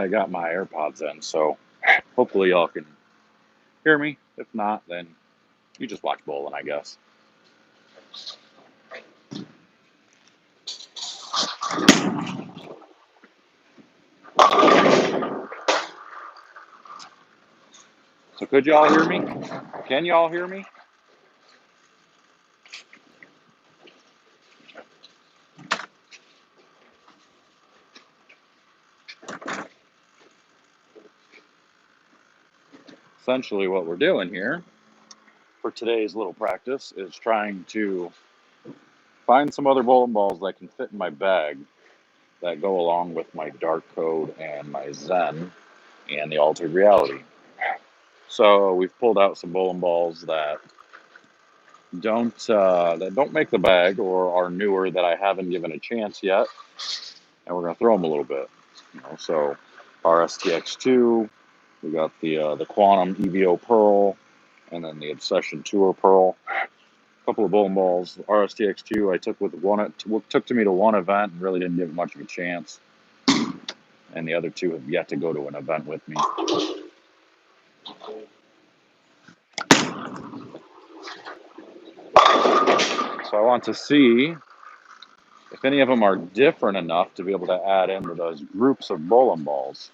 I got my AirPods in, so hopefully y'all can hear me. If not, then you just watch bowling, I guess. So could y'all hear me? Can y'all hear me? Essentially what we're doing here for today's little practice is trying to find some other bowling balls that can fit in my bag that go along with my dark code and my Zen and the altered reality. So we've pulled out some bowling balls that don't make the bag or are newer that I haven't given a chance yet, and we're gonna throw them a little bit. So RSTX2, we got the Quantum EVO Pearl, and then the Obsession Tour Pearl. A couple of bowling balls. RSTX2 I took with one. It took to me to one event and really didn't give it much of a chance. And the other two have yet to go to an event with me. So I want to see if any of them are different enough to be able to add into those groups of bowling balls.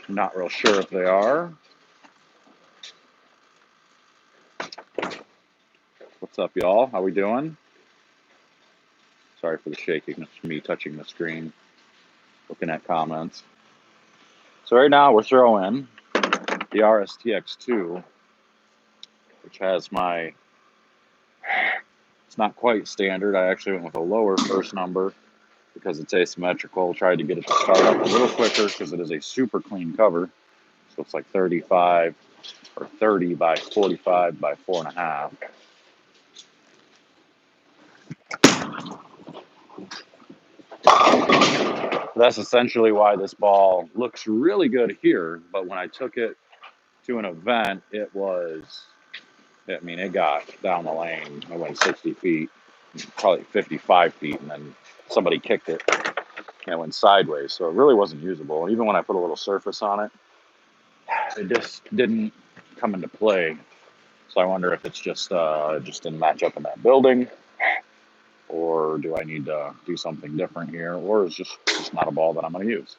Not real sure if they are. What's up, y'all? How we doing? Sorry for the shaking. It's me touching the screen, looking at comments. So right now we're throwing the RSTX2, which has my, it's not quite standard. I actually went with a lower first number because it's asymmetrical. Tried to get it to start up a little quicker because it is a super clean cover. So it's like 35 or 30 by 45 by 4.5. That's essentially why this ball looks really good here, but when I took it to an event, it got down the lane. I went 60 feet, probably 55 feet, and then somebody kicked it and it went sideways. So it really wasn't usable. Even when I put a little surface on it, it just didn't come into play. So I wonder if it's just didn't match up in that building, or do I need to do something different here, or is just not a ball that I'm going to use.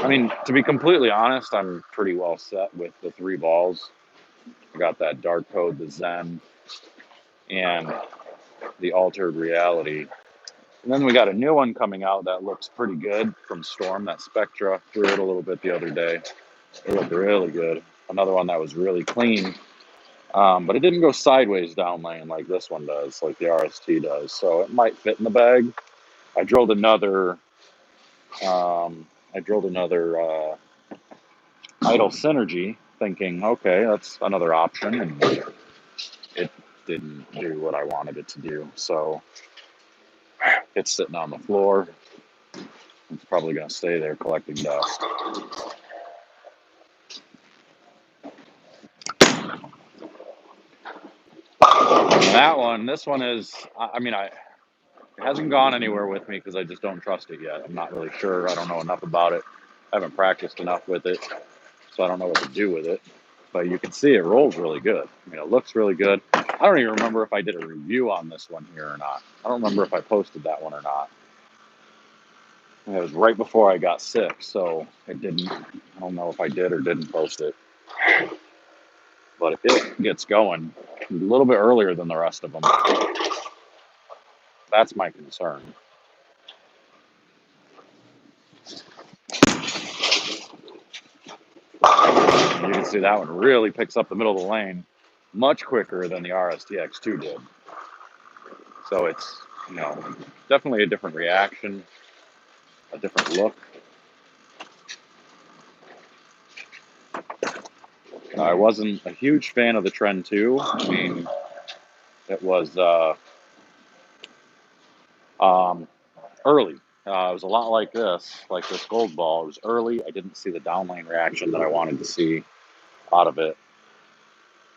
I mean, to be completely honest, I'm pretty well set with the three balls. I got that dark code, the Zen, and the altered reality. And then we got a new one coming out that looks pretty good from Storm, that Spectra. Threw it a little bit the other day. It looked really good. Another one that was really clean. But it didn't go sideways down lane like this one does, like the RST does. So it might fit in the bag. I drilled another idle synergy, thinking, okay, that's another option, and it didn't do what I wanted it to do. So it's sitting on the floor. It's probably going to stay there collecting dust. This one is, it hasn't gone anywhere with me because I just don't trust it yet. I'm not really sure. I don't know enough about it. I haven't practiced enough with it, so I don't know what to do with it. But you can see it rolls really good. It looks really good. I don't even remember if I did a review on this one here or not. I don't remember if I posted that one or not. It was right before I got sick, so I don't know if I did or didn't post it. But it gets going a little bit earlier than the rest of them. That's my concern. You can see that one really picks up the middle of the lane much quicker than the RSTX2 did. So it's, definitely a different reaction, a different look. I wasn't a huge fan of the Trend 2. I mean, it was um, early. It was a lot like this gold ball. It was early. I didn't see the downlane reaction that I wanted to see out of it.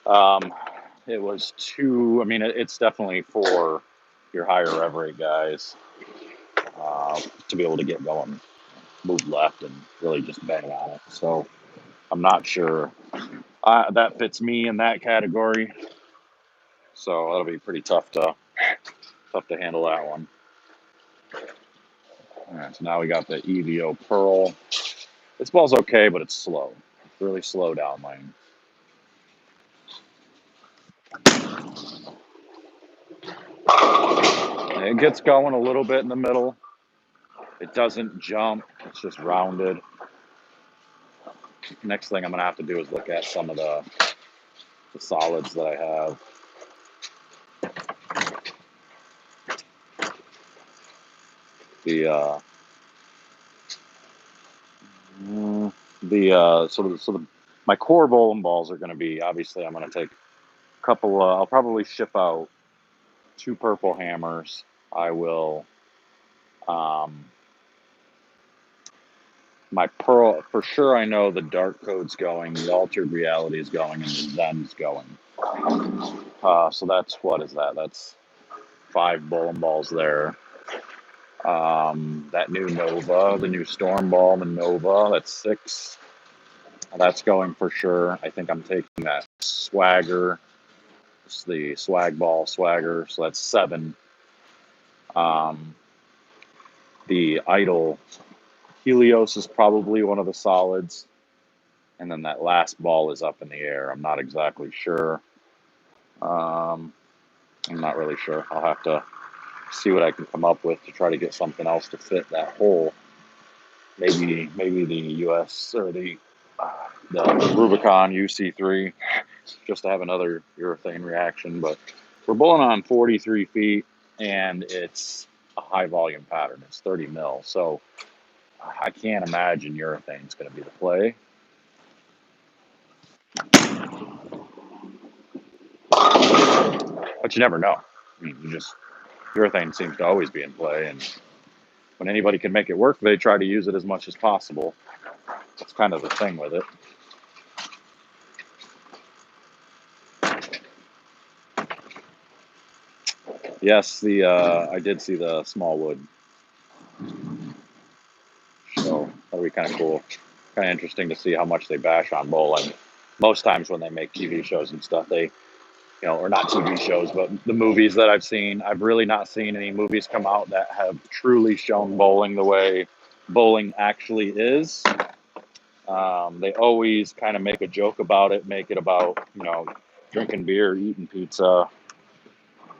Um, it was too, I mean, it's definitely for your higher rev rate guys to be able to get going, move left, and really just bang on it. So I'm not sure that fits me in that category. So that'll be pretty tough to handle that one. All right, so now we got the EVO Pearl. This ball's okay, but it's slow. It's really slow down lane. It gets going a little bit in the middle. It doesn't jump. It's just rounded. Next thing I'm going to have to do is look at some of the solids that I have. My core bowling balls are going to be, obviously I'm going to take a couple, I'll probably ship out 2 purple hammers. I will, my pearl, for sure I know the dark code's going, the altered reality is going, and the Zen's going. So that's, what is that? That's 5 bowling balls there. That new Nova, the new Storm ball, the Nova, that's 6. That's going for sure. I think I'm taking that Swagger, it's the Swag Ball Swagger, so that's 7. The Idol Helios is probably one of the solids. And then that last ball is up in the air. I'm not exactly sure. I'm not really sure. I'll have to see what I can come up with to try to get something else to fit that hole. Maybe the US or the Rubicon UC3, just to have another urethane reaction. But we're bowling on 43 feet, and it's a high volume pattern. It's 30 mil, so I can't imagine urethane's going to be the play. But you never know. I mean, urethane seems to always be in play, and when anybody can make it work, they try to use it as much as possible. That's kind of the thing with it. Yes, I did see the small wood show. That'll be kind of cool. Kind of interesting to see how much they bash on bowling. Most times when they make TV shows and stuff, they, or not TV shows, but the movies that I've seen, I've really not seen any movies come out that have truly shown bowling the way bowling actually is. They always kind of make a joke about it, make it about, drinking beer, eating pizza,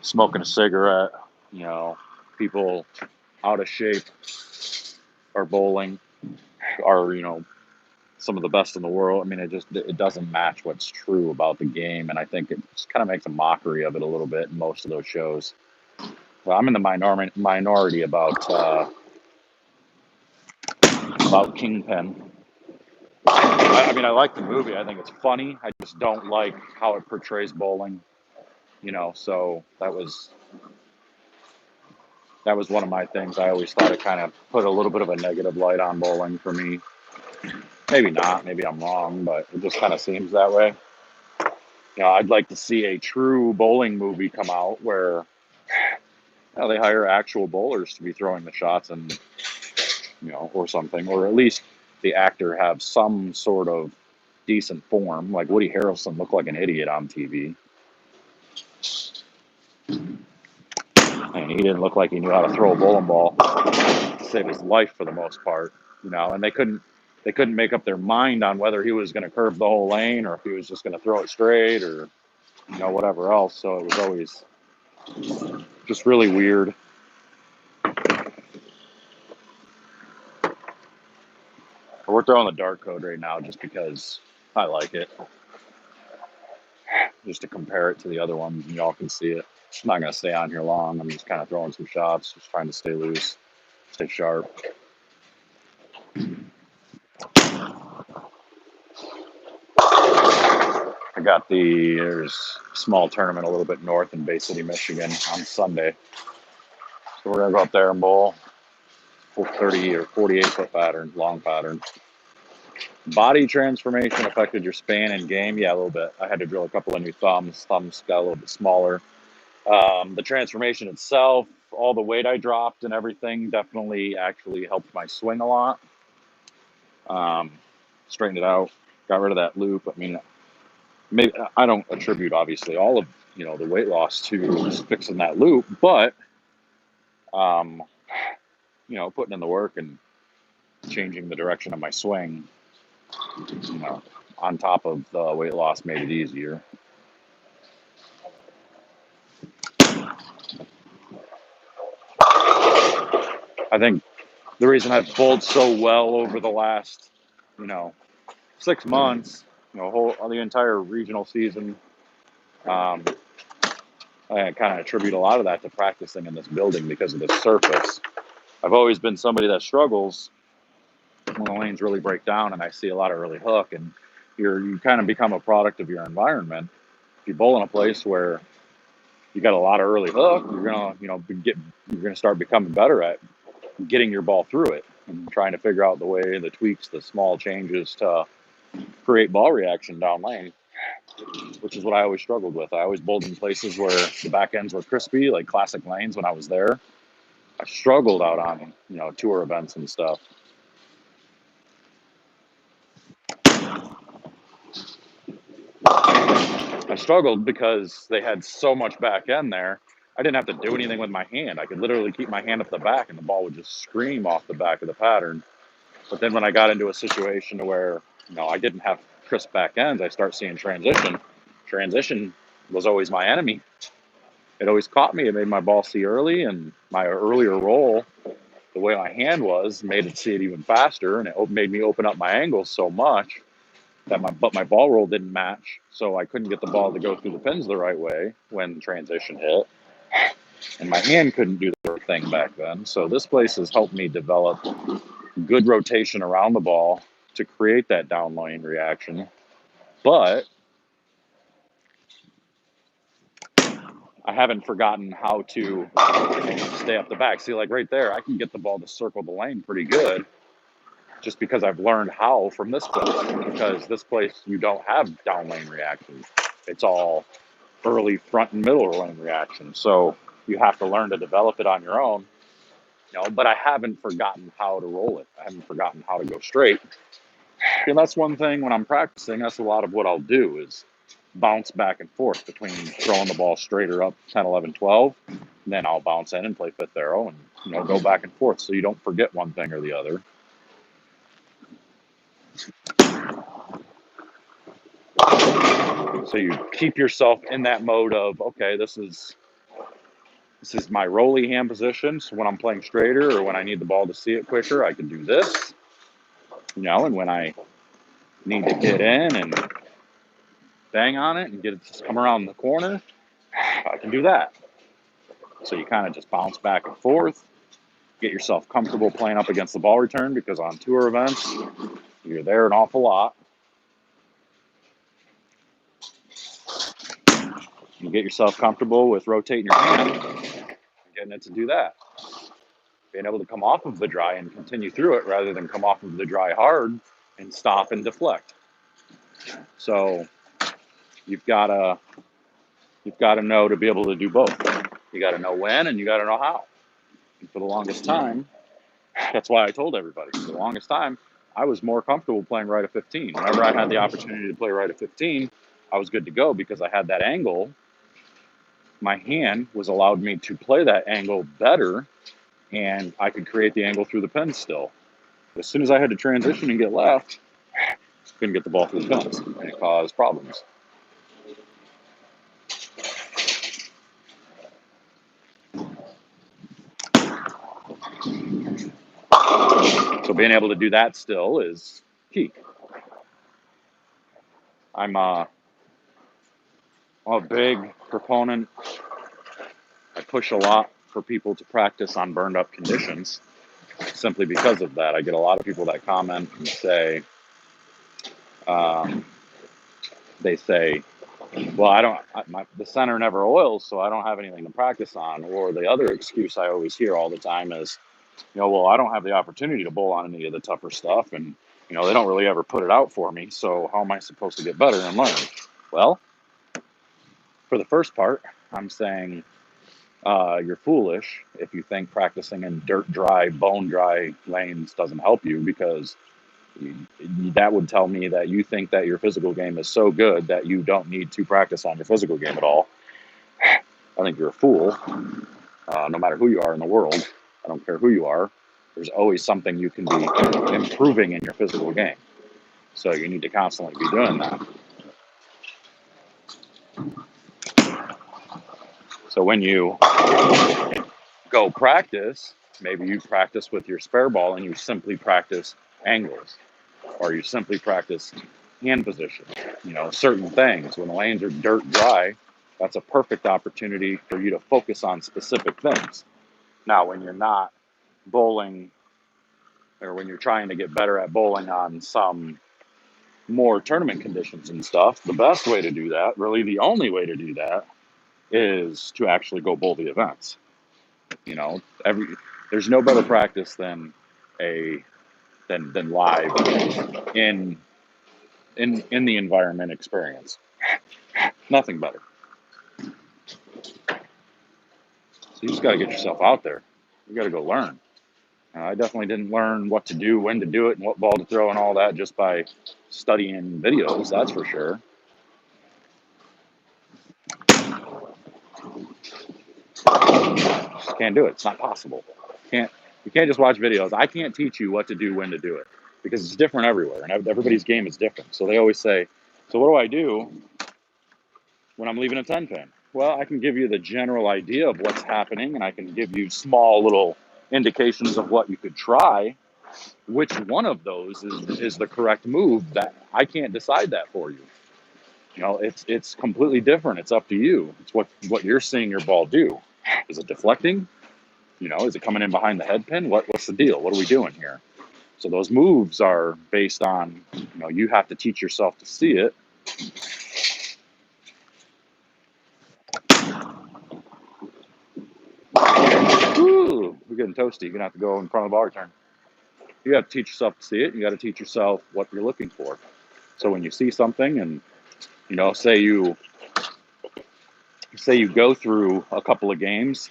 smoking a cigarette, people out of shape are bowling, are, some of the best in the world. I mean, it doesn't match what's true about the game. And I think it just kind of makes a mockery of it a little bit in most of those shows. Well, I'm in the minority about Kingpin. I mean, I like the movie. I think it's funny. I just don't like how it portrays bowling. So that was one of my things. I always thought it kind of put a little bit of a negative light on bowling for me. Maybe not. Maybe I'm wrong, but it just kind of seems that way. I'd like to see a true bowling movie come out where they hire actual bowlers to be throwing the shots and, or something, or at least the actor have some sort of decent form. Like Woody Harrelson looked like an idiot on TV. And he didn't look like he knew how to throw a bowling ball to save his life for the most part, and they couldn't make up their mind on whether he was going to curve the whole lane or if he was just going to throw it straight or, whatever else. So it was always just really weird. But we're throwing the dark code right now just because I like it. Just to compare it to the other ones and y'all can see it. I'm not going to stay on here long. I'm just kind of throwing some shots, just trying to stay loose, stay sharp. there's a small tournament a little bit north in Bay City, Michigan on Sunday. So we're going to go up there and bowl 30 or 48-foot pattern, long pattern. Body transformation affected your span and game? Yeah, a little bit. I had to drill a couple of new thumbs. Thumbs got a little bit smaller. The transformation itself, all the weight I dropped and everything definitely actually helped my swing a lot. Straightened it out, got rid of that loop. I mean, maybe I don't attribute obviously all of the weight loss to fixing that loop, but putting in the work and changing the direction of my swing, on top of the weight loss made it easier. I think the reason I've bowled so well over the last, 6 months, the entire regional season, I kind of attribute a lot of that to practicing in this building because of the surface. I've always been somebody that struggles when the lanes really break down and I see a lot of early hook, and you kind of become a product of your environment. If you bowl in a place where you got a lot of early hook, you're gonna start becoming better at getting your ball through it and trying to figure out the tweaks, the small changes to create ball reaction down lane, which is what I always struggled with. I always bowled in places where the back ends were crispy, like classic lanes when I was there. I struggled out on, tour events and stuff. I struggled because they had so much back end there. I didn't have to do anything with my hand. I could literally keep my hand up the back and the ball would just scream off the back of the pattern. But then when I got into a situation where, I didn't have crisp back ends, I start seeing transition. Transition was always my enemy. It always caught me. It made my ball see early, and my earlier roll, the way my hand was, made it see it even faster, and it made me open up my angles so much that my ball roll didn't match, so I couldn't get the ball to go through the pins the right way when transition hit, and my hand couldn't do the right thing back then. So this place has helped me develop good rotation around the ball to create that down lane reaction, but I haven't forgotten how to stay up the back. See, like right there, I can get the ball to circle the lane pretty good just because I've learned how from this place. Because this place, you don't have down lane reactions. It's all early front and middle lane reactions. So you have to learn to develop it on your own. But I haven't forgotten how to roll it. I haven't forgotten how to go straight. And that's one thing when I'm practicing, that's a lot of what I'll do is bounce back and forth between throwing the ball straighter up 10, 11, 12. And then I'll bounce in and play fifth arrow and, go back and forth so you don't forget one thing or the other. So you keep yourself in that mode of, okay, this is my rolly hand position. So when I'm playing straighter or when I need the ball to see it quicker, I can do this. And when I need to get in and bang on it and get it to come around the corner, I can do that. So you kind of just bounce back and forth, get yourself comfortable playing up against the ball return, because on tour events, you're there an awful lot. You get yourself comfortable with rotating your hand and getting it to do that. Being able to come off of the dry and continue through it rather than come off of the dry hard and stop and deflect. So you've got to know to be able to do both. You got to know when and you got to know how. And for the longest time, that's why I told everybody, for the longest time, I was more comfortable playing right at 15. Whenever I had the opportunity to play right at 15, I was good to go because I had that angle. My hand was allowed me to play that angle better, and I could create the angle through the pins still. As soon as I had to transition and get left, couldn't get the ball through the pins, and it caused problems. So being able to do that still is key. I'm a big proponent. I push a lot for people to practice on burned up conditions simply because of that. I get a lot of people that comment and say, Well, the center never oils, so I don't have anything to practice on. Or the other excuse I always hear all the time is, well, I don't have the opportunity to bowl on any of the tougher stuff, and they don't really ever put it out for me. So how am I supposed to get better and learn? Well, for the first part, I'm saying you're foolish if you think practicing in dirt dry, bone dry lanes doesn't help you, because that would tell me that you think that your physical game is so good that you don't need to practice on your physical game at all. I think you're a fool. No matter who you are in the world, I don't care who you are, there's always something you can be improving in your physical game. So you need to constantly be doing that. So when you go practice, maybe you practice with your spare ball and you simply practice angles, or you simply practice hand position, certain things. When the lanes are dirt dry, that's a perfect opportunity for you to focus on specific things. Now, when you're not bowling, or when you're trying to get better at bowling on some more tournament conditions and stuff, the best way to do that, really the only way to do that, is to actually go bowl the events. There's no better practice than live in the environment experience. Nothing better. So you just got to get yourself out there. You got to go learn. I definitely didn't learn what to do, when to do it, and what ball to throw and all that just by studying videos, that's for sure. Just can't do it. It's not possible. You can't just watch videos. I can't teach you what to do, when to do it, because it's different everywhere, and everybody's game is different. So they always say, so what do I do when I'm leaving a 10 pin? Well, I can give you the general idea of what's happening, and I can give you small little indications of what you could try. Which one of those is the correct move? That I can't decide that for you. It's completely different. It's up to you. It's what you're seeing your ball do. Is it deflecting? Is it coming in behind the head pin? What's the deal? What are we doing here? So those moves are based on, you have to teach yourself to see it. Ooh, we're getting toasty. You're going to have to go in front of the bar turn. You got to teach yourself to see it. You got to teach yourself what you're looking for. So when you see something and, say you go through a couple of games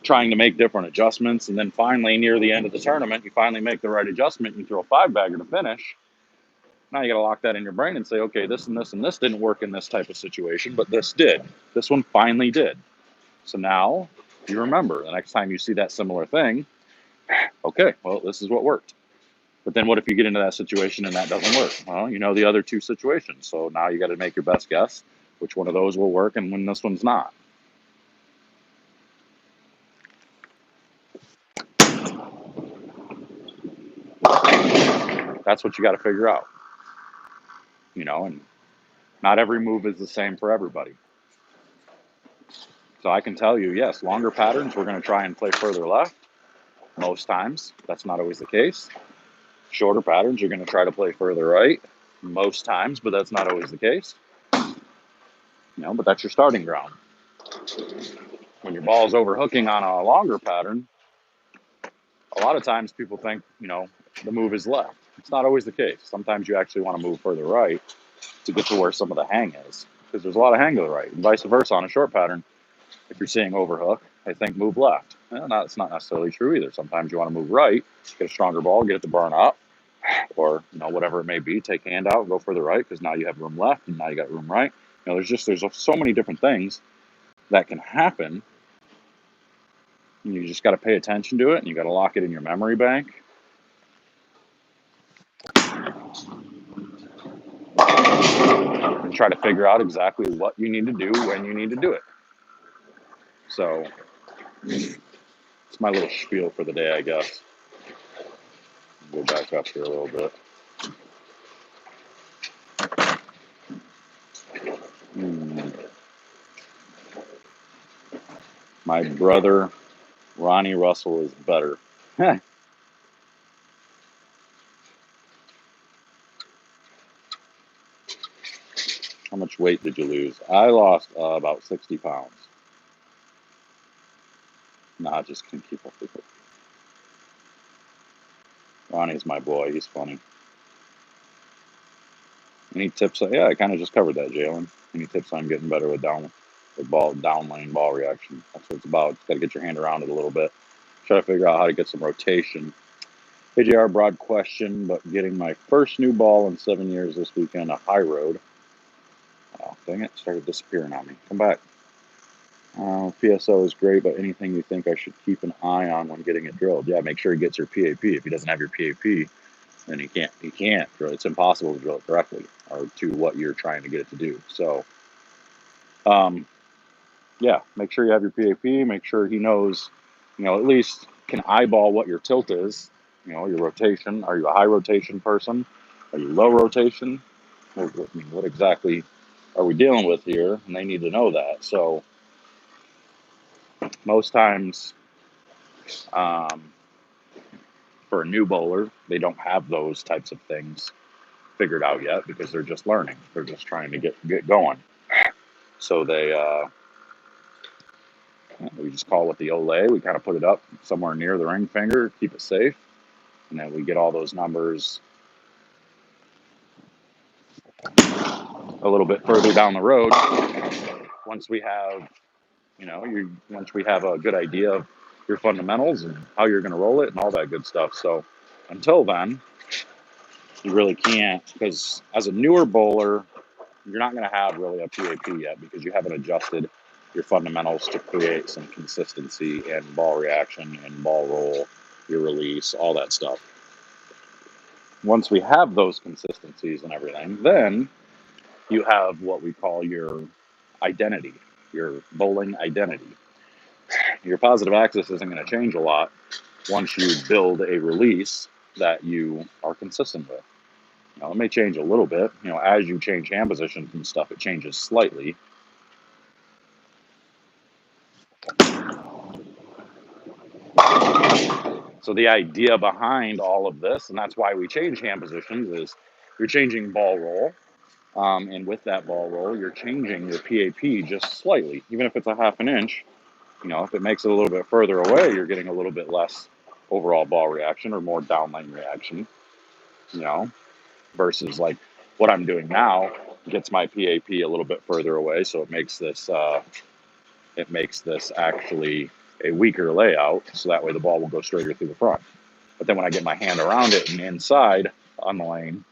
trying to make different adjustments, and then finally near the end of the tournament, you finally make the right adjustment and you throw a 5-bagger to finish. Now you got to lock that in your brain and say, okay, this and this and this didn't work in this type of situation, but this did. This one finally did. So now you remember the next time you see that similar thing, okay, well, this is what worked. But then what if you get into that situation and that doesn't work? Well, the other two situations. So now you got to make your best guess which one of those will work and when this one's not. That's what you got to figure out. And not every move is the same for everybody. So I can tell you, yes, longer patterns, we're going to try and play further left. Most times, that's not always the case. Shorter patterns, you're going to try to play further right. Most times, but that's not always the case. But that's your starting ground. When your ball's overhooking on a longer pattern, a lot of times people think, the move is left. It's not always the case. Sometimes you actually want to move further right to get to where some of the hang is, because there's a lot of hang to the right, and vice versa on a short pattern. If you're seeing overhook, I think move left. It's not necessarily true either. Sometimes you want to move right, get a stronger ball, get it to burn up, or whatever it may be. Take hand out, go further right, because now you have room left, and now you got room right. There's so many different things that can happen. And you just got to pay attention to it, and you got to lock it in your memory bank. And try to figure out exactly what you need to do when you need to do it. So it's my little spiel for the day, I guess. Go back up here a little bit. My brother, Ronnie Russell, is better. How much weight did you lose? I lost about 60 pounds. Nah, just couldn't keep up with it. Ronnie's my boy. He's funny. Any tips? Yeah, I kind of just covered that, Jalen. Any tips on getting better with down lane ball reaction? That's what it's about. Just got to get your hand around it a little bit. Try to figure out how to get some rotation. AJR, broad question, but getting my first new ball in 7 years this weekend, a high road. Oh, dang it, started disappearing on me. Come back. PSO is great, but anything you think I should keep an eye on when getting it drilled? Yeah, make sure he gets your PAP. If he doesn't have your PAP, then he can't drill. It's impossible to drill it correctly or to what you're trying to get it to do. So, yeah, make sure you have your PAP. Make sure he knows, at least can eyeball what your tilt is. Your rotation. Are you a high rotation person? Are you low rotation? What exactly are we dealing with here? And they need to know that. So most times, for a new bowler, they don't have those types of things figured out yet because they're just learning. They're just trying to get going. So we just call it the Olay. We kind of put it up somewhere near the ring finger, keep it safe, and then we get all those numbers a little bit further down the road. Once we have, once we have a good idea of your fundamentals and how you're going to roll it and all that good stuff. So until then, you really can't, because as a newer bowler, you're not going to have really a PAP yet because you haven't adjusted your fundamentals to create some consistency in ball reaction and ball roll, your release, all that stuff. Once we have those consistencies and everything, then you have what we call your identity, your bowling identity. Your positive axis isn't going to change a lot once you build a release that you are consistent with. It may change a little bit. As you change hand positions and stuff, it changes slightly. So the idea behind all of this, and that's why we change hand positions, is you're changing ball roll. And with that ball roll, you're changing your PAP just slightly, even if it's a half an inch. If it makes it a little bit further away, you're getting a little bit less overall ball reaction or more downline reaction, versus like what I'm doing now gets my PAP a little bit further away. So it makes this actually a weaker layout. So that way the ball will go straighter through the front. But then when I get my hand around it and inside on the lane,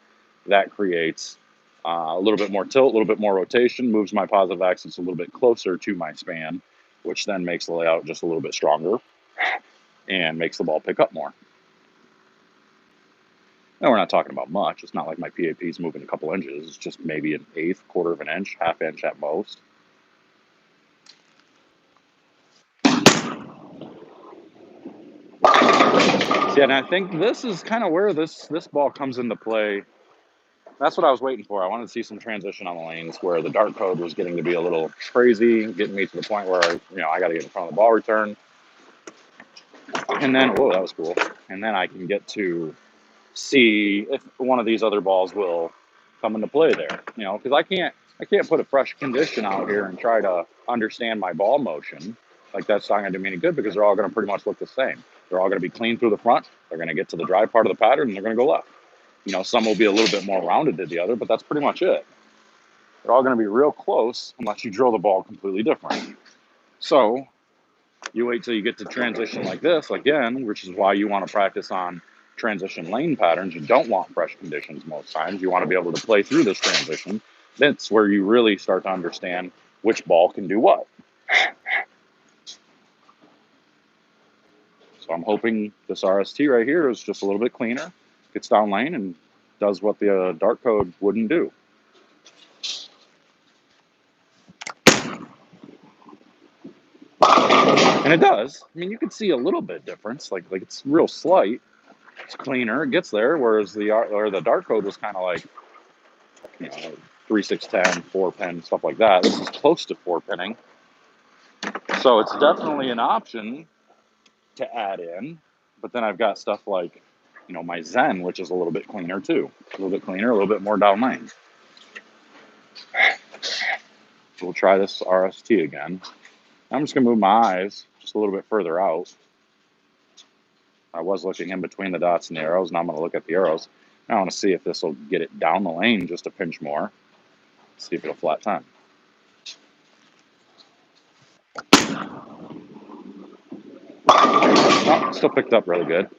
that creates a little bit more tilt, a little bit more rotation, moves my positive axis a little bit closer to my span, which then makes the layout just a little bit stronger and makes the ball pick up more. Now, we're not talking about much. It's not like my PAP is moving a couple inches. It's just maybe an eighth, quarter of an inch, half inch at most. Yeah, and I think this is kind of where this ball comes into play. That's what I was waiting for. I wanted to see some transition on the lanes where the dart code was getting to be a little crazy, getting me to the point where I got to get in front of the ball return. And then, whoa, that was cool. And then I can get to see if one of these other balls will come into play there. Because I can't put a fresh condition out here and try to understand my ball motion. Like, that's not going to do me any good because they're all going to pretty much look the same. They're all going to be clean through the front. They're going to get to the dry part of the pattern and they're going to go left. Some will be a little bit more rounded than the other, but that's pretty much it. They're all going to be real close unless you drill the ball completely different. So you wait till you get to transition like this again, which is why you want to practice on transition lane patterns. You don't want fresh conditions most times. You want to be able to play through this transition. That's where you really start to understand which ball can do what. So I'm hoping this RST right here is just a little bit cleaner, gets down lane, and does what the dart code wouldn't do. And it does. I mean, you can see a little bit difference. Like it's real slight. It's cleaner. It gets there. Whereas the dart code was kind of like, 3, 6, 10, 4 pin, stuff like that. This is close to 4 pinning. So it's definitely an option to add in. But then I've got stuff like, my Zen, which is a little bit cleaner too. A little bit cleaner, a little bit more down lane. We'll try this RST again. I'm just going to move my eyes just a little bit further out. I was looking in between the dots and the arrows. Now I'm going to look at the arrows. I want to see if this will get it down the lane just a pinch more. See if it'll flat time. Oh, still picked up really good.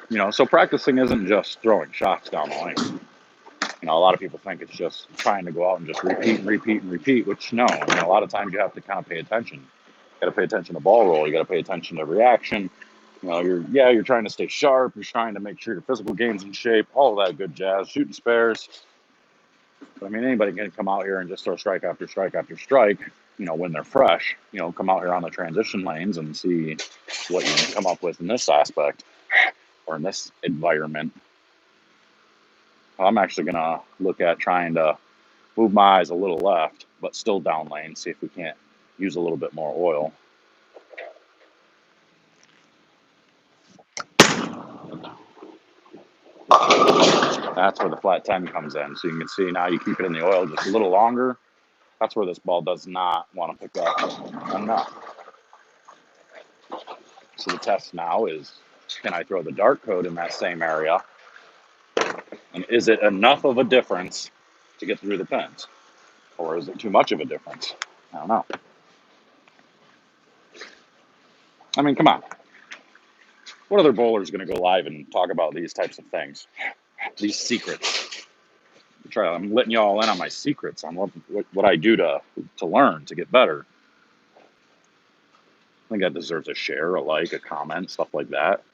You know, so practicing isn't just throwing shots down the lane. You know, a lot of people think it's just trying to go out and just repeat and repeat and repeat, which no. I mean, a lot of times you have to kind of pay attention. You got to pay attention to ball roll. You got to pay attention to reaction. You know, you're trying to stay sharp. You're trying to make sure your physical game's in shape. All of that good jazz. Shooting spares. But I mean, anybody can come out here and just throw strike after strike after strike. You know, when they're fresh. You know, come out here on the transition lanes and see what you can come up with in this aspect or in this environment. I'm actually going to look at trying to move my eyes a little left, but still down lane, see if we can't use a little bit more oil. That's where the flat 10 comes in. So you can see now you keep it in the oil just a little longer. That's where this ball does not want to pick up enough. So the test now is, can I throw the dart coat in that same area? And is it enough of a difference to get through the pins? Or is it too much of a difference? I don't know. I mean, come on. What other bowler is going to go live and talk about these types of things? These secrets. I'm letting you all in on my secrets on what I do to learn, to get better. I think that deserves a share, a like, a comment, stuff like that.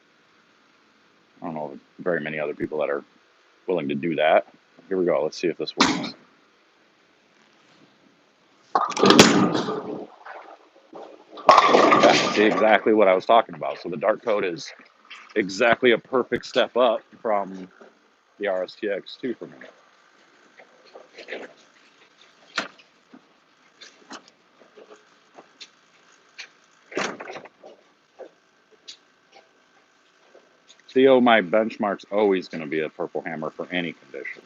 I don't know very many other people that are willing to do that. Here we go. Let's see if this works. Yeah, see exactly what I was talking about. So the dart coat is exactly a perfect step up from the RSTX2 for me. Theo, my benchmark's always going to be a purple hammer for any condition.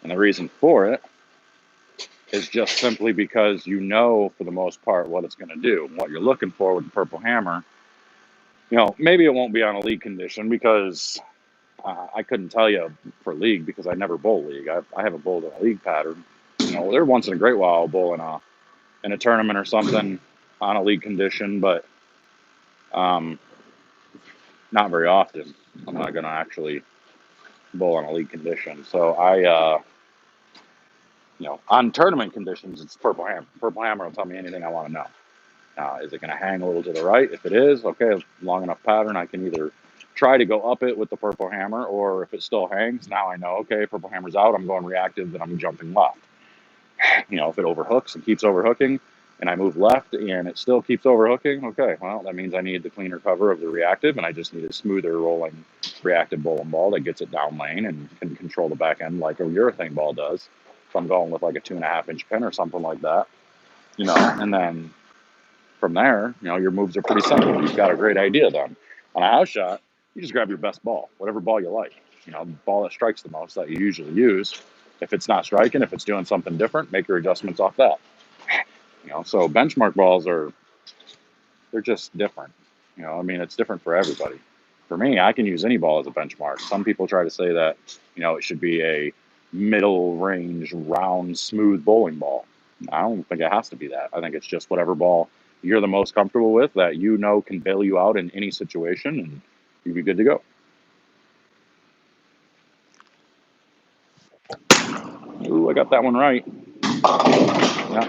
And the reason for it is just simply because you know, for the most part, what it's going to do. What you're looking for with the purple hammer, you know, maybe it won't be on a league condition because I couldn't tell you for league because I never bowl league. I haven't bowled in a league pattern. You know, every once in a great while I'll bowl in a tournament or something on a league condition, but not very often. I'm not going to actually bowl on a league condition. So you know, on tournament conditions, it's purple hammer. Purple hammer will tell me anything I want to know. Is it going to hang a little to the right? If it is, okay, long enough pattern, I can either try to go up it with the purple hammer, or if it still hangs, now I know, okay, purple hammer's out, I'm going reactive, then I'm jumping left. You know, if it overhooks and keeps overhooking, and I move left and it still keeps overhooking, okay, well, that means I need the cleaner cover of the reactive, and I just need a smoother rolling reactive bowling ball that gets it down lane and can control the back end like a urethane ball does. So I'm going with like a 2.5-inch pin or something like that, you know, and then from there, you know, your moves are pretty simple. You've got a great idea then. On a house shot, you just grab your best ball, whatever ball you like. You know, the ball that strikes the most that you usually use. If it's not striking, if it's doing something different, make your adjustments off that. You know, so benchmark balls they're just different. You know, I mean, it's different for everybody. For me, I can use any ball as a benchmark. Some people try to say that, you know, it should be a middle range, round, smooth bowling ball. I don't think it has to be that. I think it's just whatever ball you're the most comfortable with that you know can bail you out in any situation, and you'd be good to go. Ooh, I got that one right. Yeah.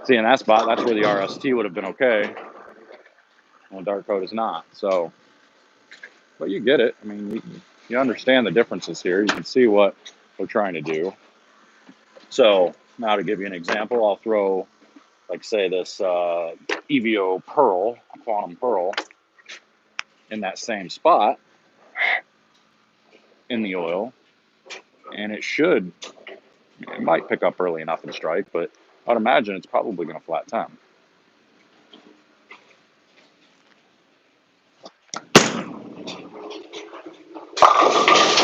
See, in that spot, that's where the RST would have been okay. And the dart coat is not. So, but you get it. I mean, you understand the differences here. You can see what we're trying to do. So now to give you an example, I'll throw, like, say, this EVO Pearl, Quantum Pearl, in that same spot in the oil, and it might pick up early enough and strike, but I'd imagine it's probably going to flat 10.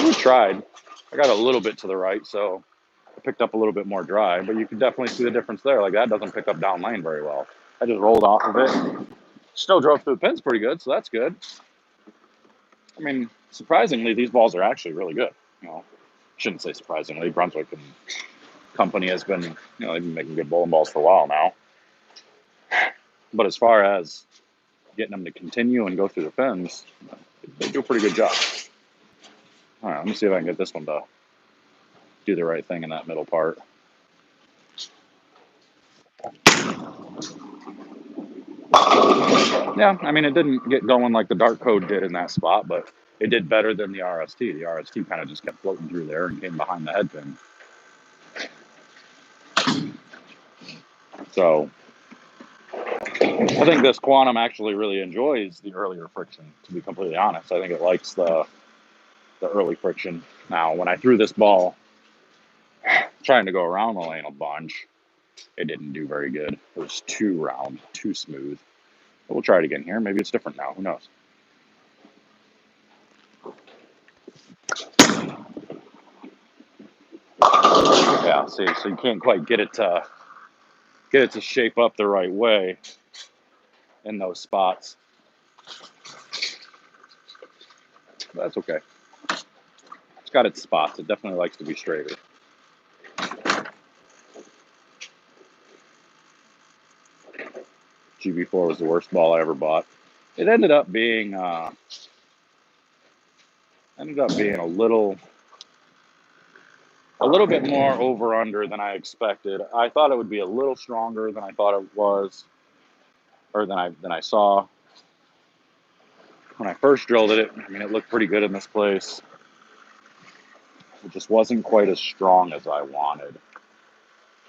We tried. I got a little bit to the right, so I picked up a little bit more dry, but you can definitely see the difference there. Like that doesn't pick up down lane very well. I just rolled off of it. Still drove through the pins pretty good, so that's good. I mean, surprisingly, these balls are actually really good. You know, shouldn't say surprisingly. Brunswick and company has been, they've been making good bowling balls for a while now. But as far as getting them to continue and go through the pins, they do a pretty good job. All right, let me see if I can get this one to do the right thing in that middle part. Yeah, I mean, it didn't get going like the Dark Code did in that spot, but it did better than the RST. The RST kind of just kept floating through there and came behind the head pin. So I think this Quantum actually really enjoys the earlier friction, to be completely honest. I think it likes the early friction. Now, when I threw this ball trying to go around the lane a bunch, it didn't do very good. It was too round, too smooth. But we'll try it again here. Maybe it's different now. Who knows? Yeah, see, so you can't quite get it to shape up the right way in those spots. But that's okay. It's got its spots. It definitely likes to be straighter. GB4 was the worst ball I ever bought. It ended up being a little bit more over under than I expected. I thought it would be a little stronger than I thought it was, or than I saw when I first drilled it. I mean, it looked pretty good in this place. It just wasn't quite as strong as I wanted.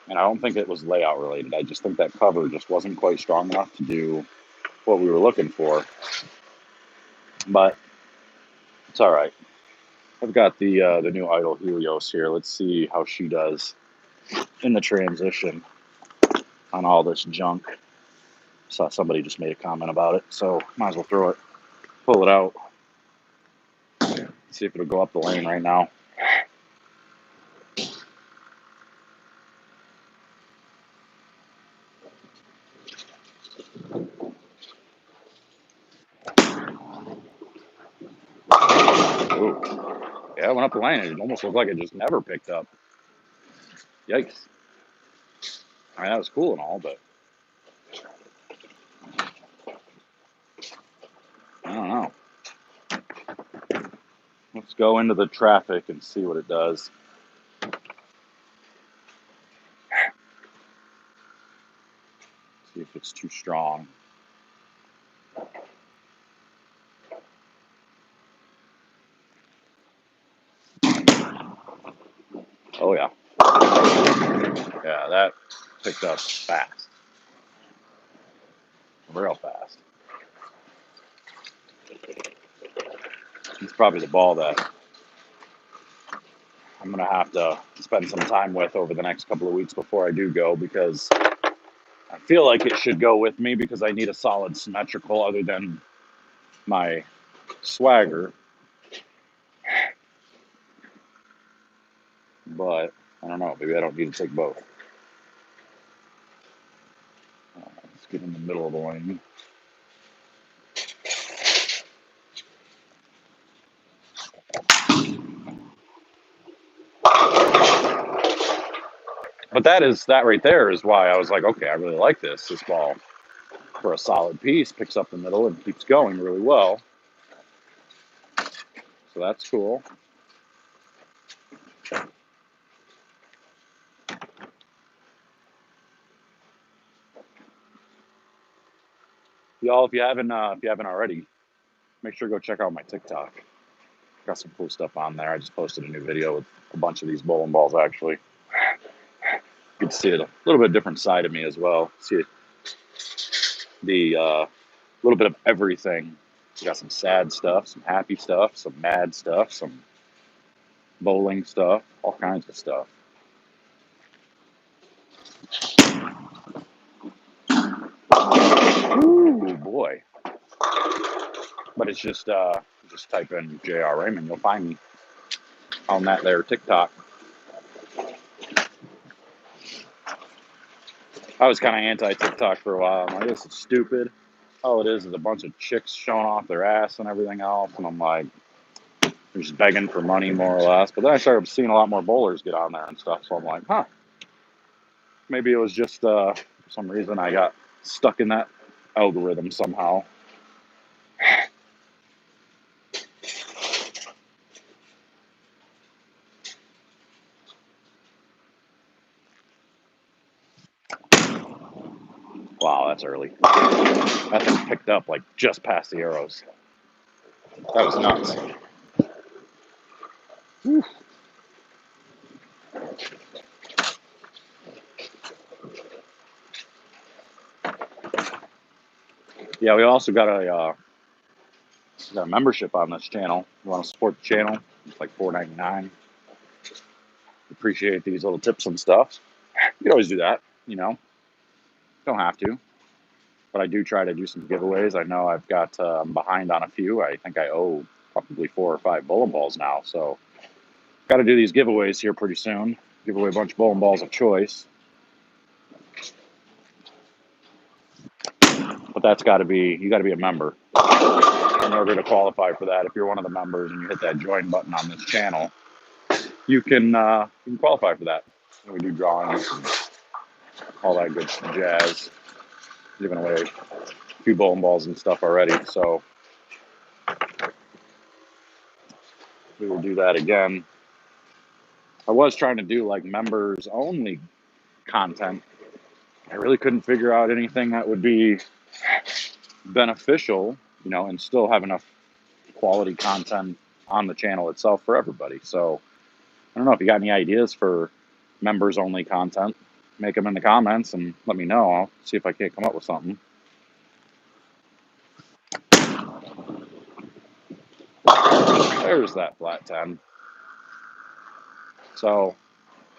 And I don't think it was layout related. I just think that cover just wasn't quite strong enough to do what we were looking for. But it's all right. I've got the new Idol Helios here. Let's see how she does in the transition on all this junk. Saw somebody just made a comment about it, so might as well throw it, pull it out, see if it'll go up the lane right now. Ooh. Yeah, it went up the lane. It almost looked like it just never picked up. Yikes. I mean, that was cool and all, but I don't know. Let's go into the traffic and see what it does. See if it's too strong. Oh, yeah. Yeah, that picked up fast. Real fast. It's probably the ball that I'm going to have to spend some time with over the next couple of weeks before I do go, because I feel like it should go with me because I need a solid symmetrical other than my swagger. But I don't know. Maybe I don't need to take both. Let's get in the middle of the lane. But that right there is why I was like, okay, I really like this. This ball, for a solid piece, picks up the middle and keeps going really well. So that's cool. Y'all, if you haven't already, make sure to go check out my TikTok. Got some cool stuff on there. I just posted a new video with a bunch of these bowling balls, actually. You can see it a little bit different side of me as well. See the little bit of everything. We got some sad stuff, some happy stuff, some mad stuff, some bowling stuff, all kinds of stuff. Ooh, boy. But it's just type in J.R. Raymond, you'll find me. on that there TikTok. I was kind of anti-TikTok for a while. I'm like, this is stupid. All it is a bunch of chicks showing off their ass and everything else. And I'm like, they're just begging for money, more or less. But then I started seeing a lot more bowlers get on there and stuff. So I'm like, huh, maybe it was just for some reason I got stuck in that algorithm somehow. Wow, that's early. That thing picked up like just past the arrows. That was nuts. Whew. Yeah, we also got a membership on this channel. You want to support the channel? It's like $4.99. Appreciate these little tips and stuff. You can always do that, you know. Don't have to, but I do try to do some giveaways. I know I've got behind on a few. I think I owe probably 4 or 5 bowling balls now, so got to do these giveaways here pretty soon. Give away a bunch of bowling balls of choice. But that's got to be, you got to be a member in order to qualify for that. If you're one of the members and you hit that join button on this channel, you can qualify for that. And we do drawings and all that good jazz. Giving away a few bowling balls and stuff already, so we will do that again. I was trying to do like members only content. I really couldn't figure out anything that would be beneficial, you know, and still have enough quality content on the channel itself for everybody. So I don't know if you got any ideas for members only content. Make them in the comments and let me know. I'll see if I can't come up with something. There's that flat 10. So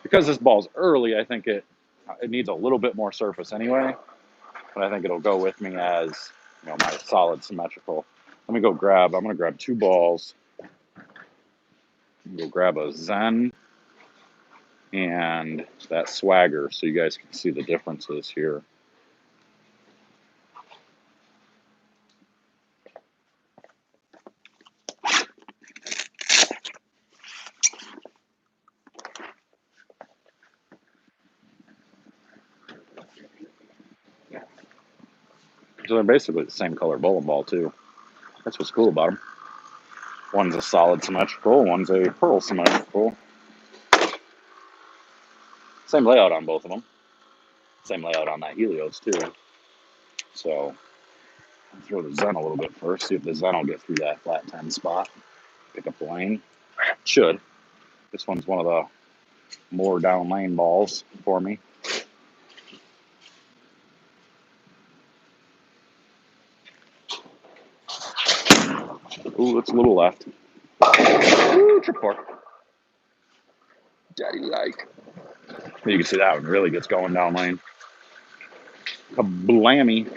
because this ball's early, I think it needs a little bit more surface anyway. But I think it'll go with me as, you know, my solid symmetrical. Let me go grab, I'm going to grab 2 balls. Go grab a Zen and that Swagger so you guys can see the differences here. So they're basically the same color bowling ball too. That's what's cool about them. One's a solid symmetrical, one's a pearl symmetrical. Same layout on both of them. Same layout on that Helios too. So I'll throw the Zen a little bit first, see if the Zen will get through that flat 10 spot. Pick up the lane. Should. This one's one of the more down lane balls for me. Ooh, it's a little left. Ooh, trip fork. Daddy like. You can see that one really gets going down lane. Kablammy.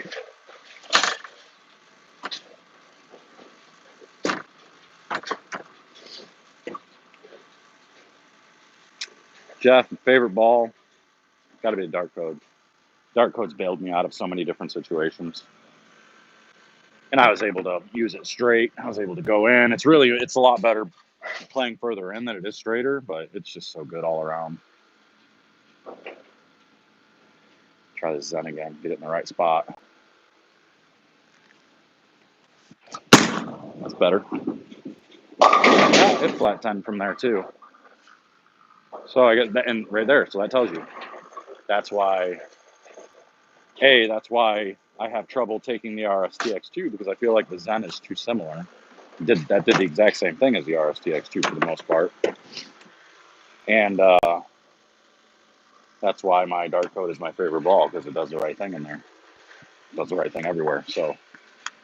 Jeff, favorite ball? Got to be a dark code. Dark code's bailed me out of so many different situations. And I was able to use it straight. I was able to go in. It's a lot better playing further in than it is straighter, but it's just so good all around. Try the Zen again, get it in the right spot. That's better. Yeah, it flat 10 from there too. So I get that, and right there, so that tells you. That's why I have trouble taking the RSTX2 because I feel like the Zen is too similar. That did the exact same thing as the RSTX2 for the most part. And that's why my dark code is my favorite ball, because it does the right thing in there. It does the right thing everywhere. So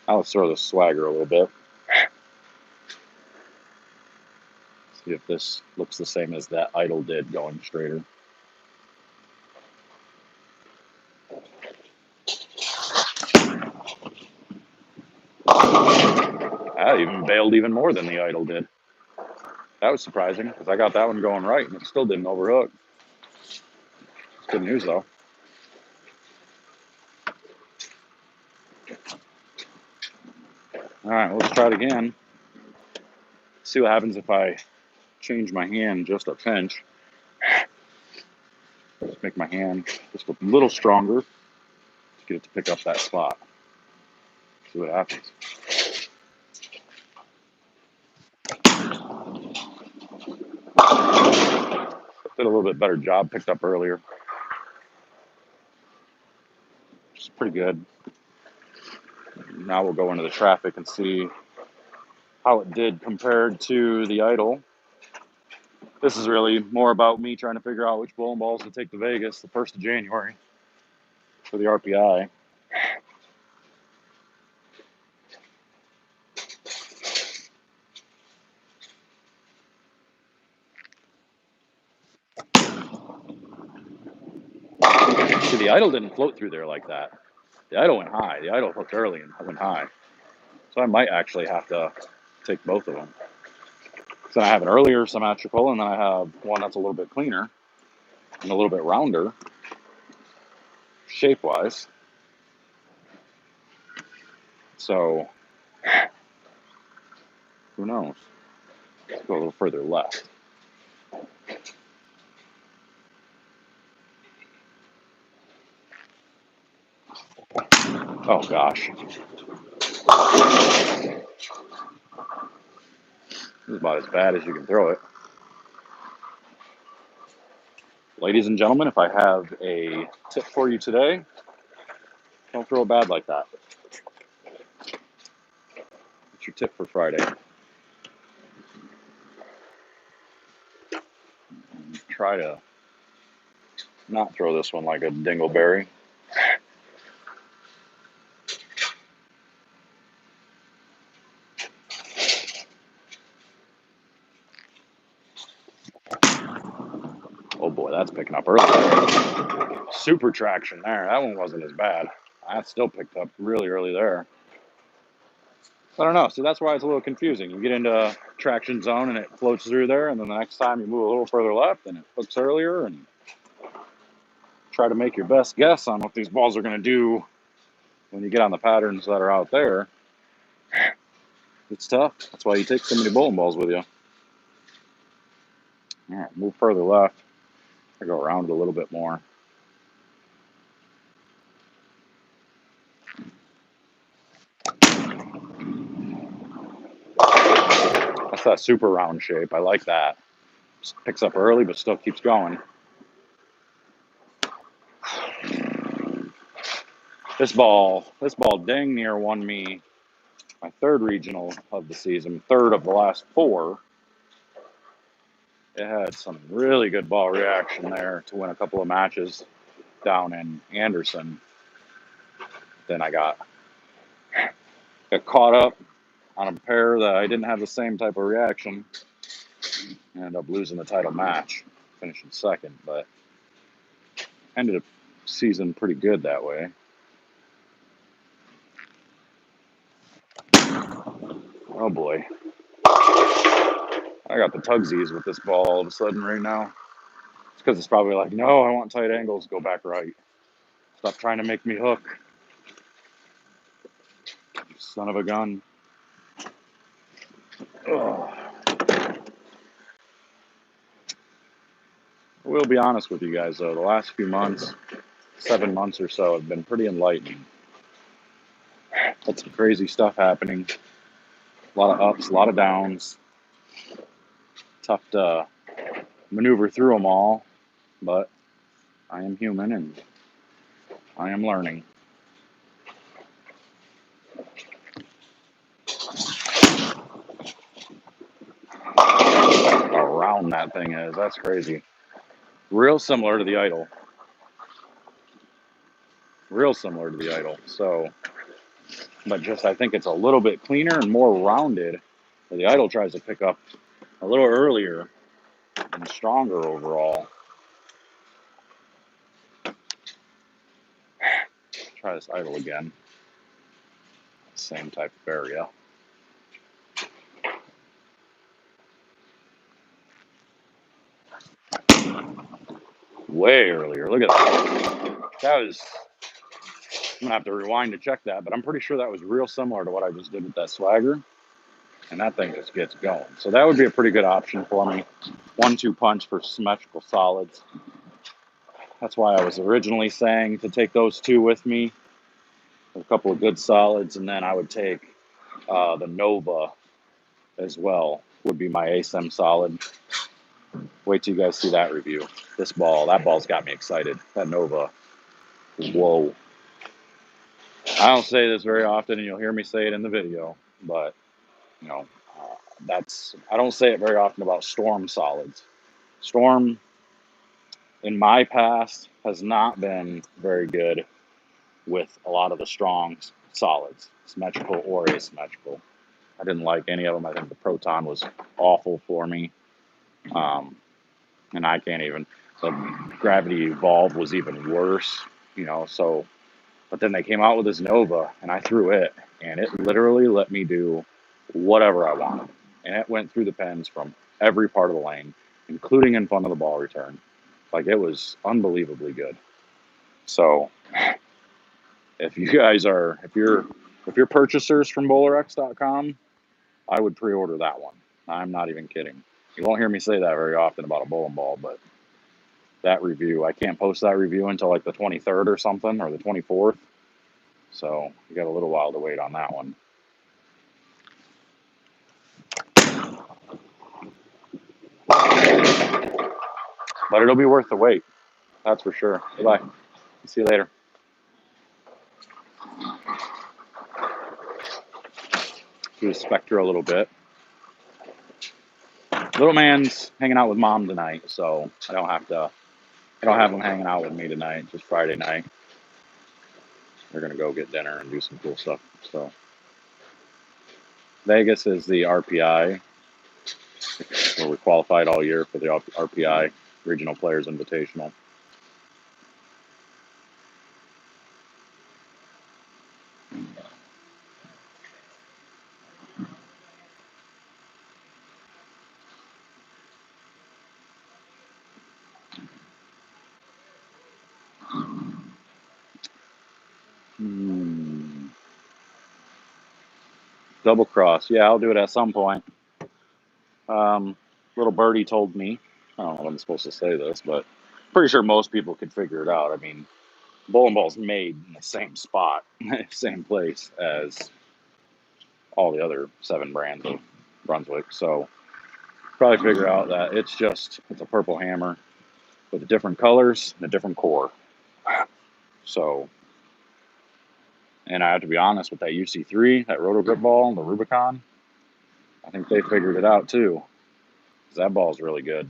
now let's throw the Swagger a little bit. See if this looks the same as that Idol did going straighter. That even bailed even more than the Idol did. That was surprising because I got that one going right and it still didn't overhook. It's good news though. All right, let's try it again. See what happens if I change my hand just a pinch. Just make my hand just a little stronger to get it to pick up that spot. See what happens. Did a little bit better job, picked up earlier. Which is pretty good. Now we'll go into the traffic and see how it did compared to the idle. This is really more about me trying to figure out which bowling balls to take to Vegas the 1st of January for the RPI. See, the idle didn't float through there like that. The idle went high. The idle hooked early and went high. So I might actually have to take both of them. So I have an earlier symmetrical, and then I have one that's a little bit cleaner and a little bit rounder shape-wise. So who knows? Let's go a little further left. Oh gosh. This is about as bad as you can throw it. Ladies and gentlemen, if I have a tip for you today, don't throw it bad like that. What's your tip for Friday? Try to not throw this one like a dingleberry. Oh boy, that's picking up early. Super traction there. That one wasn't as bad. That still picked up really early there. I don't know. So that's why it's a little confusing. You get into traction zone and it floats through there, and then the next time you move a little further left and it hooks earlier, and try to make your best guess on what these balls are going to do when you get on the patterns that are out there. It's tough. That's why you take so many bowling balls with you. All right, move further left. I go around it a little bit more. That's that super round shape. I like that. Just picks up early, but still keeps going. This ball dang near won me my 3rd regional of the season, 3rd of the last 4. It had some really good ball reaction there to win a couple of matches down in Anderson. Then I got caught up on a pair that I didn't have the same type of reaction. I ended up losing the title match, finishing 2nd, but ended up season pretty good that way. Oh boy. I got the tugsies with this ball all of a sudden right now. It's because it's probably like, no, I want tight angles, go back right. Stop trying to make me hook. You son of a gun. Ugh. I will be honest with you guys though, the last few months, 7 months or so, have been pretty enlightening. That's some crazy stuff happening. A lot of ups, a lot of downs. Tough to maneuver through them all, but I am human and I am learning. How round that thing is, that's crazy. Real similar to the idle. Real similar to the idle. So, but just I think it's a little bit cleaner and more rounded. The idle tries to pick up a little earlier and stronger overall. Try this idle again. Same type of area. way earlier. Look at that. That was, I'm gonna have to rewind to check that, but I'm pretty sure that was real similar to what I just did with that Swagger. And that thing just gets going. So that would be a pretty good option for me. 1-2 punch for symmetrical solids. That's why I was originally saying to take those two with me. A couple of good solids, and then I would take the Nova as well, would be my ASEM solid. Wait till you guys see that review. That ball's got me excited. That Nova, whoa. I don't say this very often, and you'll hear me say it in the video, but you know, I don't say it very often about Storm solids. Storm, in my past, has not been very good with a lot of the strong solids, symmetrical or asymmetrical. I didn't like any of them. I think the Proton was awful for me. And I can't even, the Gravity Evolve was even worse, so, but then they came out with this Nova, and I threw it, and it literally let me do whatever I wanted. And it went through the pens from every part of the lane, including in front of the ball return. Like, it was unbelievably good. So, if you guys are, if you're purchasers from BowlerX.com, I would pre-order that one. I'm not even kidding. You won't hear me say that very often about a bowling ball, but that review, I can't post that review until like the 23rd or something, or the 24th. So you got a little while to wait on that one. But it'll be worth the wait. That's for sure. Bye-bye. See you later. Do the Spectre a little bit. Little man's hanging out with mom tonight, so I don't have him hanging out with me tonight, just Friday night. We're going to go get dinner and do some cool stuff. So Vegas is the RPI, where we qualified all year for the RPI Regional Players Invitational. Double cross. Yeah, I'll do it at some point. Little birdie told me, I don't know if I'm supposed to say this, but pretty sure most people could figure it out. I mean, bowling ball's made in the same spot, same place as all the other 7 brands of Brunswick. So probably figure out that it's a purple hammer with different colors and a different core. So, and I have to be honest with that UC3, that roto grip ball, the Rubicon, I think they figured it out too. Because that ball's really good.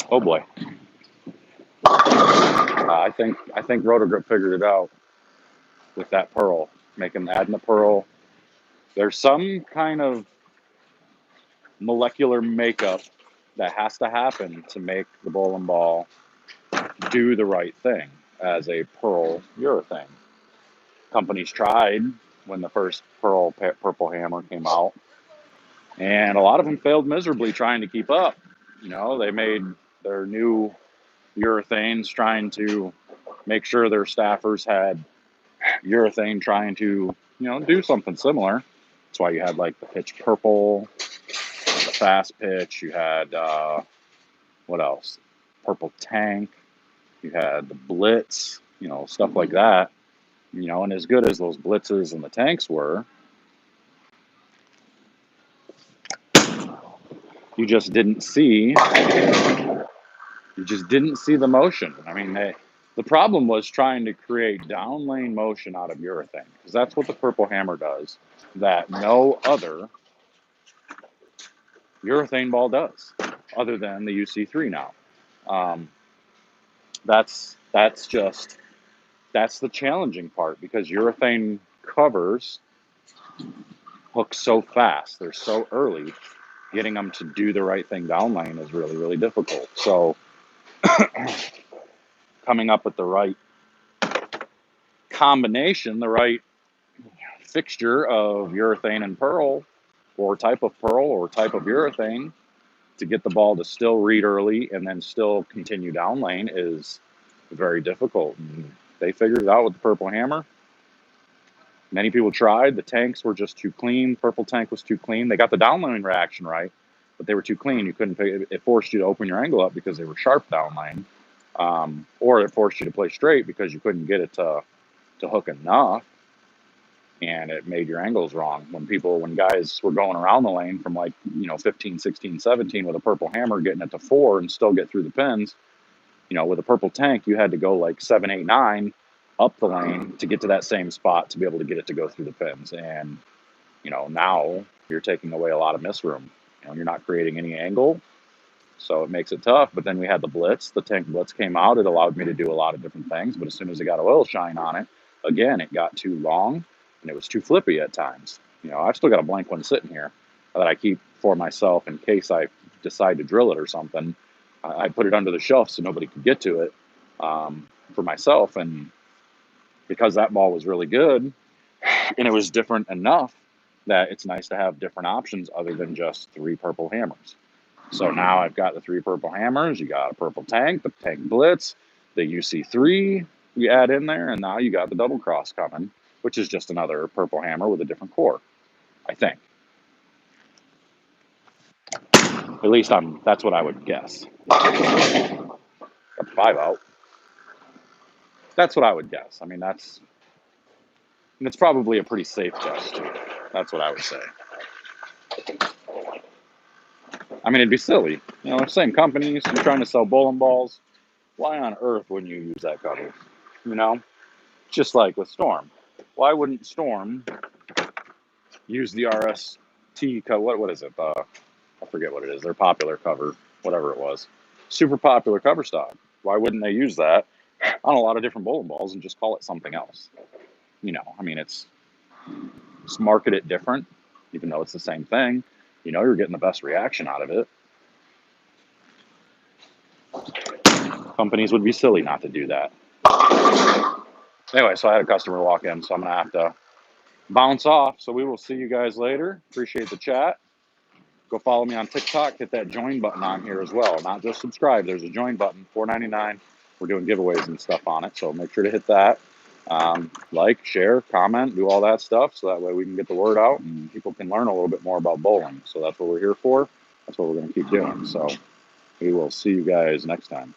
Oh boy. I think roto grip figured it out with that pearl, adding the pearl. There's some kind of molecular makeup that has to happen to make the bowling ball do the right thing as a pearl urethane. Companies tried when the first purple hammer came out, and a lot of them failed miserably trying to keep up. They made their new urethanes trying to make sure their staffers had urethane trying to, do something similar. That's why you had like the pitch purple, the fast pitch. You had, what else? Purple tank. You had the blitz, stuff like that. And as good as those blitzes and the tanks were, you just didn't see the motion. I mean, the problem was trying to create down lane motion out of urethane, because that's what the purple hammer does that no other urethane ball does, other than the UC3 now. That's the challenging part, because urethane covers hook so fast. They're so early. Getting them to do the right thing down lane is really, really difficult. So coming up with the right combination, the right fixture of urethane and pearl, or type of urethane, to get the ball to still read early and then still continue down lane is very difficult. And they figured it out with the purple hammer. Many people tried. The tanks were just too clean. Purple tank was too clean. They got the down lane reaction right, but they were too clean. You couldn't pay, it forced you to open your angle up because they were sharp down lane, or it forced you to play straight because you couldn't get it to hook enough, and it made your angles wrong. When guys were going around the lane from like 15, 16, 17 with a purple hammer, getting it to 4 and still get through the pins, with a purple tank, you had to go like 7, 8, 9 up the lane to get to that same spot to be able to get it to go through the pins. And, now you're taking away a lot of miss room. You're not creating any angle. So it makes it tough. But then we had the blitz. The tank blitz came out. It allowed me to do a lot of different things. But as soon as it got oil shine on it, again, it got too long and it was too flippy at times. I've still got a blank one sitting here that I keep for myself in case I decide to drill it or something. I put it under the shelf so nobody could get to it for myself. And because that ball was really good and it was different enough that it's nice to have different options other than just 3 purple hammers. So now I've got the 3 purple hammers. You got a purple tank, the tank blitz, the UC3 you add in there, and now you got the double cross coming, which is just another purple hammer with a different core, I think. At least that's what I would guess. Got 5 out. That's what I would guess. I mean, it's probably a pretty safe guess too. That's what I would say. I mean, it'd be silly. They're same companies. You're trying to sell bowling balls. Why on earth wouldn't you use that cover? Just like with Storm. Why wouldn't Storm use the RST cover? What is it? I forget what it is. Their popular cover, whatever it was. Super popular cover stock. Why wouldn't they use that on a lot of different bowling balls and just call it something else? I mean, it's market it different, even though it's the same thing. You're getting the best reaction out of it. Companies would be silly not to do that. Anyway, so I had a customer walk in, so I'm going to have to bounce off. So we will see you guys later. Appreciate the chat. Go follow me on TikTok. Hit that join button on here as well. Not just subscribe. There's a join button, $4.99. We're doing giveaways and stuff on it, so make sure to hit that. Like, share, comment, do all that stuff, so that way we can get the word out and people can learn a little bit more about bowling. So that's what we're here for. That's what we're going to keep doing. So we will see you guys next time.